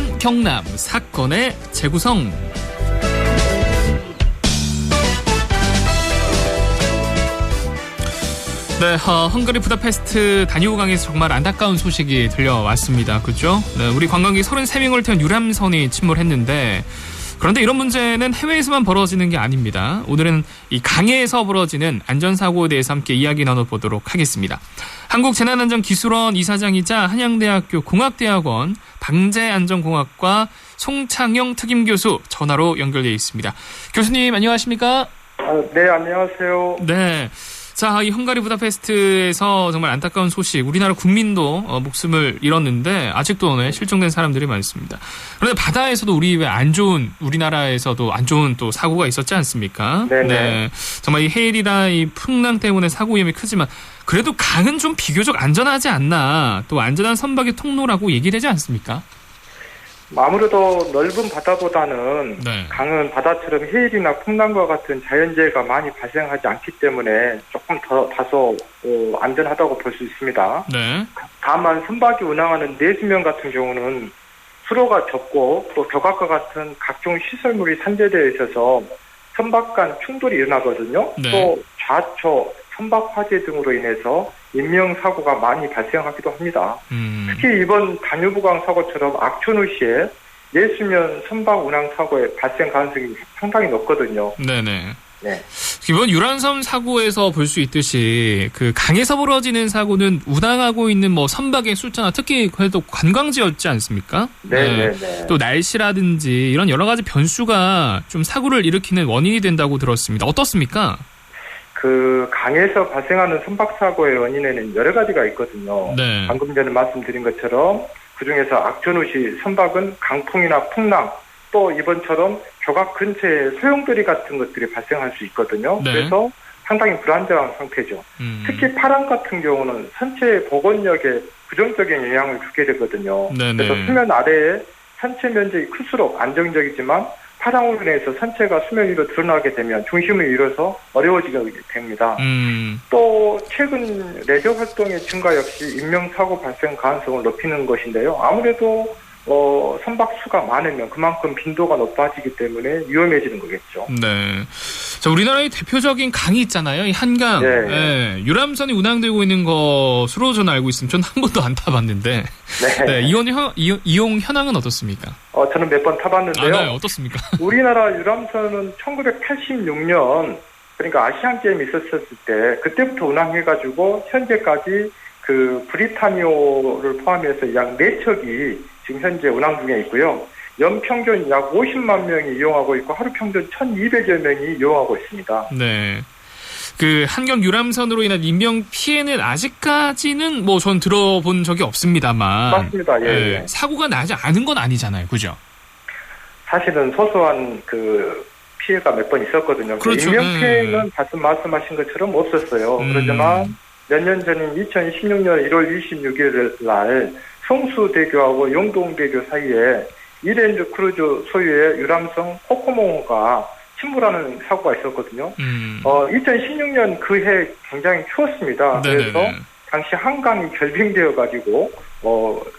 부산 경남 사건의 재구성. 네, 헝가리 부다페스트 다뉴강에서 정말 안타까운 소식이 들려왔습니다. 그렇죠? 네, 우리 관광객 33명을 태운 유람선이 침몰했는데, 그런데 이런 문제는 해외에서만 벌어지는 게 아닙니다. 오늘은 이 강해에서 벌어지는 안전사고에 대해서 함께 이야기 나눠보도록 하겠습니다. 한국재난안전기술원 이사장이자 한양대학교 공학대학원 방재안전공학과 송창영 특임교수 전화로 연결되어 있습니다. 교수님 안녕하십니까? 네, 안녕하세요. 네. 자, 이 헝가리 부다페스트에서 정말 안타까운 소식, 우리나라 국민도 목숨을 잃었는데 아직도 실종된 사람들이 많습니다. 그런데 바다에서도 우리나라에서도 안 좋은 또 사고가 있었지 않습니까? 네네. 네. 정말 이 해일이나 이 풍랑 때문에 사고 위험이 크지만 그래도 강은 좀 비교적 안전하지 않나, 또 안전한 선박의 통로라고 얘기되지 않습니까? 아무래도 넓은 바다보다는 네. 강은 바다처럼 해일이나 풍랑과 같은 자연재해가 많이 발생하지 않기 때문에 조금 다소 안전하다고 볼 수 있습니다. 네. 다만 선박이 운항하는 내수면 같은 경우는 수로가 좁고 또 벽악과 같은 각종 시설물이 산재되어 있어서 선박 간 충돌이 일어나거든요. 네. 또 좌초, 선박 화재 등으로 인해서 인명사고가 많이 발생하기도 합니다. 특히 이번 다뉴브강 사고처럼 악천후시에 내수면 선박 운항 사고의 발생 가능성이 상당히 높거든요. 네네. 네. 이번 유람선 사고에서 볼 수 있듯이 그 강에서 벌어지는 사고는 운항하고 있는 선박의 숫자나 특히 그래도 관광지였지 않습니까? 네. 또 날씨라든지 이런 여러 가지 변수가 좀 사고를 일으키는 원인이 된다고 들었습니다. 어떻습니까? 그 강에서 발생하는 선박 사고의 원인에는 여러 가지가 있거든요. 네. 방금 전에 말씀드린 것처럼 그중에서 악천후시 선박은 강풍이나 풍랑, 또 이번처럼 벽악 근처에 소용돌이 같은 것들이 발생할 수 있거든요. 네. 그래서 상당히 불안정한 상태죠. 특히 파랑 같은 경우는 선체 복원력에 부정적인 영향을 주게 되거든요. 네네. 그래서 수면 아래에 선체 면적이 클수록 안정적이지만 파랑으로 인해서 선체가 수면 위로 드러나게 되면 중심을 잃어서 어려워지게 됩니다. 또 최근 레저 활동의 증가 역시 인명사고 발생 가능성을 높이는 것인데요. 아무래도 선박 수가 많으면 그만큼 빈도가 높아지기 때문에 위험해지는 거겠죠. 네. 자, 우리나라의 대표적인 강이 있잖아요. 이 한강. 네. 네. 유람선이 운항되고 있는 것으로 저는 알고 있습니다. 저는 한 번도 안 타봤는데. 네. 이용 현황은 어떻습니까? 저는 몇 번 타봤는데요. 네. 어떻습니까? 우리나라 유람선은 1986년 그러니까 아시안게임이 있었을 때 그때부터 운항해가지고 현재까지 그 브리타니오를 포함해서 약 4척이 지금 현재 운항 중에 있고요. 연평균 약 50만 명이 이용하고 있고 하루 평균 1,200여 명이 이용하고 있습니다. 네. 그 한강 유람선으로 인한 인명 피해는 아직까지는 전 들어본 적이 없습니다만. 맞습니다. 예. 사고가 나지 않은 건 아니잖아요. 그죠? 사실은 소소한 그 피해가 몇 번 있었거든요. 그렇죠. 인명 피해는 말씀하신 것처럼 없었어요. 그렇지만 몇 년 전인 2016년 1월 26일 날 성수대교하고 영동대교 사이에 이랜드 크루즈 소유의 유람선 코코몽호가 침몰하는 사고가 있었거든요. 2016년 그 해 굉장히 추웠습니다. 네네네. 그래서 당시 한강이 결빙되어가지고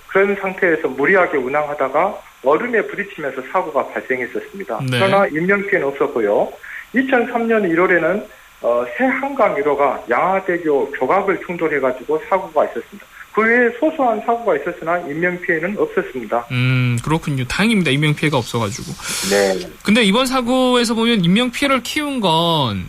그런 상태에서 무리하게 운항하다가 얼음에 부딪히면서 사고가 발생했었습니다. 네. 그러나 인명피해는 없었고요. 2003년 1월에는 새 한강 1호가 양화대교 벽악을 충돌해가지고 사고가 있었습니다. 그 외에 소소한 사고가 있었으나 인명피해는 없었습니다. 그렇군요. 다행입니다. 인명피해가 없어가지고. 네. 근데 이번 사고에서 보면 인명피해를 키운 건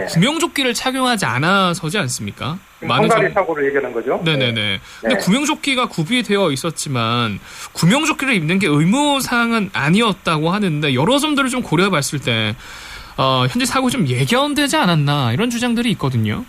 구명조끼를 착용하지 않아서지 않습니까? 헝가리 사고를 얘기하는 거죠? 네네네. 근데 구명조끼가 구비되어 있었지만 구명조끼를 입는 게 의무사항은 아니었다고 하는데 여러 점들을 좀 고려해봤을 때 현재 사고 좀 예견되지 않았나 이런 주장들이 있거든요.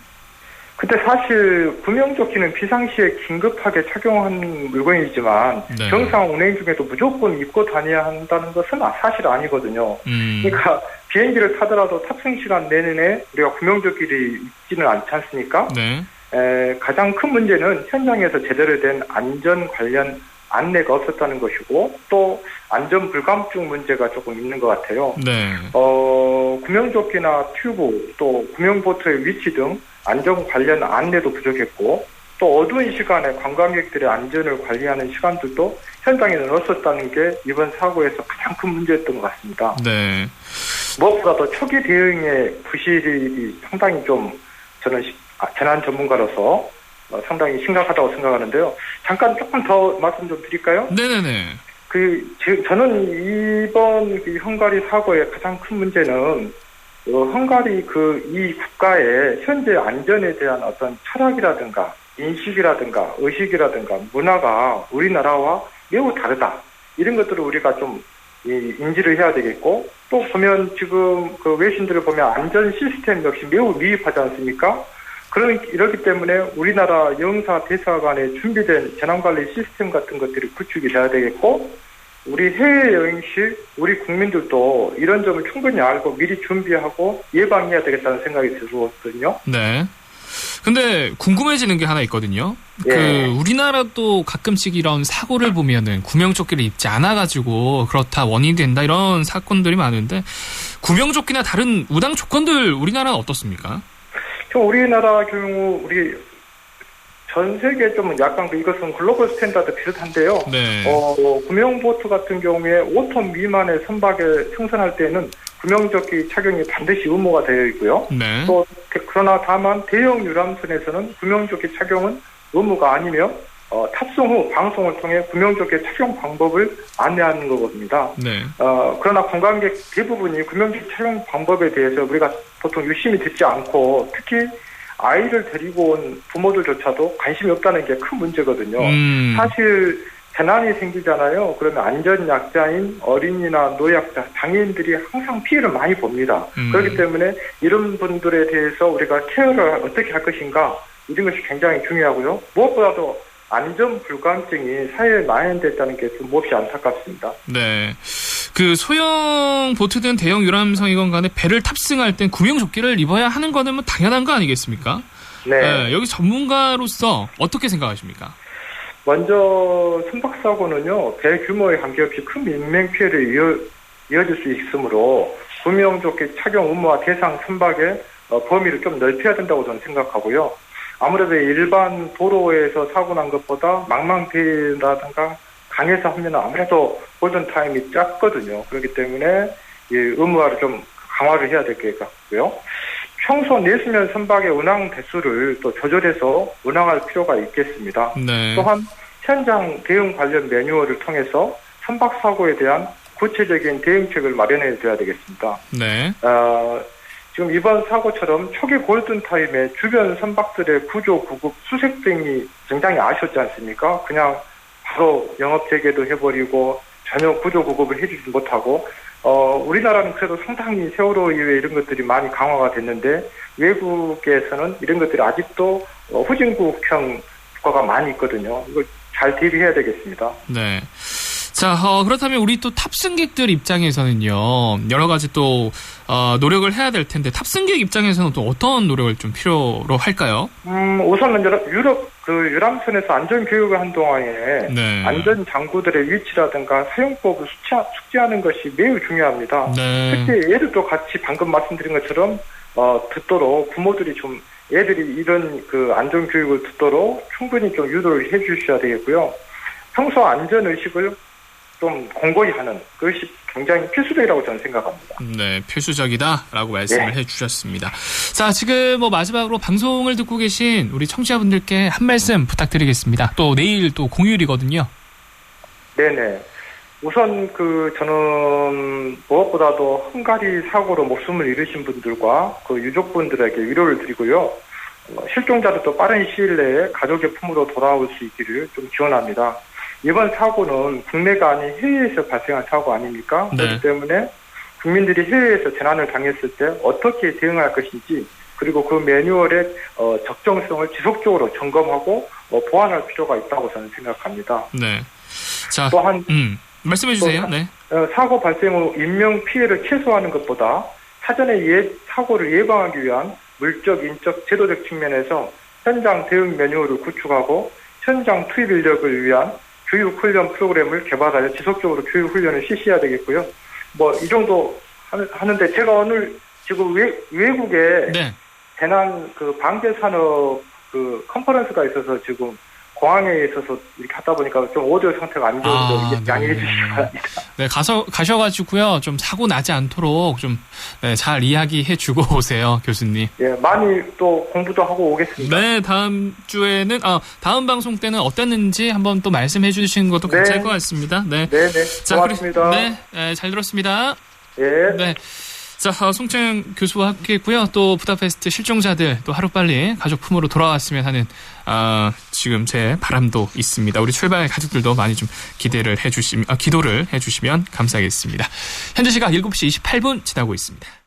근데 사실 구명조끼는 비상시에 긴급하게 착용한 물건이지만 정상 운행 중에도 무조건 입고 다녀야 한다는 것은 사실 아니거든요. 그러니까 비행기를 타더라도 탑승 시간 내내 우리가 구명조끼를 입지는 않지 않습니까? 네. 가장 큰 문제는 현장에서 제대로 된 안전 관련 안내가 없었다는 것이고 또 안전 불감증 문제가 조금 있는 것 같아요. 네. 구명조끼나 튜브 또 구명보트의 위치 등 안전 관련 안내도 부족했고 또 어두운 시간에 관광객들의 안전을 관리하는 시간들도 현장에는 없었다는 게 이번 사고에서 가장 큰 문제였던 것 같습니다. 네. 무엇보다도 초기 대응의 부실이 상당히 좀 저는 재난 전문가로서 상당히 심각하다고 생각하는데요. 잠깐 조금 더 말씀 좀 드릴까요? 네네네. 저는 이번 헝가리 사고의 가장 큰 문제는 헝가리 이 국가의 현재 안전에 대한 어떤 철학이라든가 인식이라든가 의식이라든가 문화가 우리나라와 매우 다르다. 이런 것들을 우리가 좀 인지를 해야 되겠고, 또 보면 지금 그 외신들을 보면 안전 시스템 역시 매우 미흡하지 않습니까? 이렇기 때문에 우리나라 영사 대사관에 준비된 재난관리 시스템 같은 것들이 구축이 돼야 되겠고, 우리 해외여행 시 우리 국민들도 이런 점을 충분히 알고 미리 준비하고 예방해야 되겠다는 생각이 들었거든요. 네. 근데 궁금해지는 게 하나 있거든요. 예. 우리나라도 가끔씩 이런 사고를 보면은 구명조끼를 입지 않아가지고 그렇다 원인이 된다 이런 사건들이 많은데, 구명조끼나 다른 우당 조건들 우리나라는 어떻습니까? 우리나라 경우 우리 전 세계 좀 약간 이것은 글로벌 스탠다드 비슷한데요. 네. 구명보트 같은 경우에 5톤 미만의 선박에 승선할 때는 구명조끼 착용이 반드시 의무가 되어 있고요. 네. 또 그러나 다만 대형 유람선에서는 구명조끼 착용은 의무가 아니며 탑승 후 방송을 통해 구명조끼 착용 방법을 안내하는 거겁니다. 네. 그러나 관광객 대부분이 구명조끼 착용 방법에 대해서 우리가 보통 유심히 듣지 않고, 특히 아이를 데리고 온 부모들조차도 관심이 없다는 게 큰 문제거든요. 사실 재난이 생기잖아요. 그러면 안전약자인 어린이나 노약자, 장애인들이 항상 피해를 많이 봅니다. 그렇기 때문에 이런 분들에 대해서 우리가 케어를 어떻게 할 것인가, 이런 것이 굉장히 중요하고요. 무엇보다도 안전 불감증이 사회에 만연됐다는 게 좀 몹시 안타깝습니다. 네. 소형 보트든 대형 유람선이건 간에 배를 탑승할 땐 구명조끼를 입어야 하는 거는 뭐 당연한 거 아니겠습니까? 네. 여기 전문가로서 어떻게 생각하십니까? 먼저 선박사고는요, 배 규모에 관계없이 큰 인명피해를 이어질 수 있으므로 구명조끼 착용 의무화 대상 선박의 범위를 좀 넓혀야 된다고 저는 생각하고요. 아무래도 일반 도로에서 사고 난 것보다 망망대해라든가 강에서 하면 아무래도 골든타임이 작거든요. 그렇기 때문에 의무화를 좀 강화를 해야 될 것 같고요. 평소 내수면 선박의 운항 대수를 또 조절해서 운항할 필요가 있겠습니다. 네. 또한 현장 대응 관련 매뉴얼을 통해서 선박 사고에 대한 구체적인 대응책을 마련해 줘야 되겠습니다. 네. 지금 이번 사고처럼 초기 골든타임에 주변 선박들의 구조, 구급, 수색 등이 굉장히 아쉬웠지 않습니까? 그냥 바로 영업 재개도 해버리고 전혀 구조, 구급을 해주지 못하고, 우리나라는 그래도 상당히 세월호 이후에 이런 것들이 많이 강화가 됐는데, 외국에서는 이런 것들이 아직도 후진국형 국가가 많이 있거든요. 이걸 잘 대비해야 되겠습니다. 네. 자, 그렇다면 우리 또 탑승객들 입장에서는요, 여러 가지 또 노력을 해야 될 텐데, 탑승객 입장에서는 또 어떤 노력을 좀 필요로 할까요? 우선은 유럽 유람선에서 안전 교육을 한 동안에 네. 안전 장구들의 위치라든가 사용법을 숙지하는 것이 매우 중요합니다. 네. 특히 애들도 같이 방금 말씀드린 것처럼 듣도록 부모들이 좀 애들이 이런 안전 교육을 듣도록 충분히 좀 유도를 해주셔야 되겠고요. 평소 안전 의식을 좀 공고히 하는 그것이 굉장히 필수적이라고 저는 생각합니다. 네, 필수적이다라고 말씀을 네. 해주셨습니다. 자, 지금 마지막으로 방송을 듣고 계신 우리 청취자분들께 한 말씀 부탁드리겠습니다. 또 내일 또 공휴일이거든요. 네네. 우선 저는 무엇보다도 헝가리 사고로 목숨을 잃으신 분들과 유족분들에게 위로를 드리고요. 실종자들도 빠른 시일 내에 가족의 품으로 돌아올 수 있기를 좀 기원합니다. 이번 사고는 국내가 아닌 해외에서 발생한 사고 아닙니까? 네. 그렇기 때문에 국민들이 해외에서 재난을 당했을 때 어떻게 대응할 것인지, 그리고 그 매뉴얼의 적정성을 지속적으로 점검하고 보완할 필요가 있다고 저는 생각합니다. 네. 자, 또한 말씀해 주세요. 네. 사고 발생 후 인명 피해를 최소화하는 것보다 사전에 사고를 예방하기 위한 물적, 인적, 제도적 측면에서 현장 대응 매뉴얼을 구축하고 현장 투입 인력을 위한 교육 훈련 프로그램을 개발하여 지속적으로 교육 훈련을 실시해야 되겠고요. 이 정도 하는데, 제가 오늘 지금 외국에 네. 재난 방재 산업 그 컨퍼런스가 있어서 지금 공항에 있어서 이렇게 하다 보니까 좀 오디오 상태가 안 좋은데 네. 양해해 주시기 바랍니다. 네, 가셔가지고요. 좀 사고 나지 않도록 좀 잘 이야기해주고 오세요, 교수님. 예, 많이 또 공부도 하고 오겠습니다. 네, 다음 주에는 다음 방송 때는 어땠는지 한번 또 말씀해 주시는 것도 괜찮을 것 같습니다. 네, 고맙습니다. 잘 들었습니다. 예. 네. 자, 송채영 교수와 함께했고요. 또 부다페스트 실종자들 또 하루빨리 가족 품으로 돌아왔으면 하는 지금 제 바람도 있습니다. 우리 출발 가족들도 많이 좀 기도를 해주시면 감사하겠습니다. 현재 시각 7시 28분 지나고 있습니다.